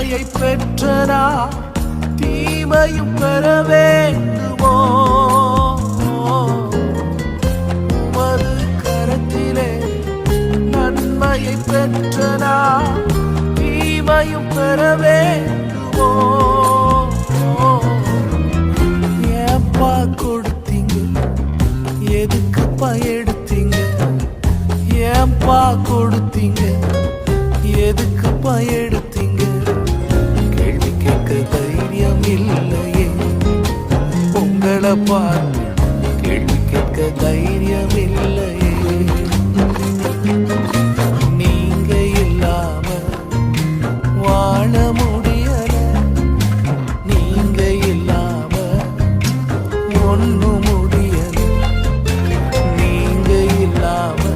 நன்மையை பெற்றனா தீமையும் பெற வேண்டுமோ? உமது கரத்திலே நன்மையை பெற்றனா தீமையும் பெற வேண்டுமோ? ஏப்பா கொடுத்தீங்க, எதுக்குப்பா எடுத்தீங்க? ஏப்பா கொடுத்தீங்க, எதுக்குப்பா எடுத்தீங்க? கேள்வி கேட்க தைரியம் இல்லையே உங்களை பார்த்து, கேள்வி கேட்க தைரியம் இல்லை.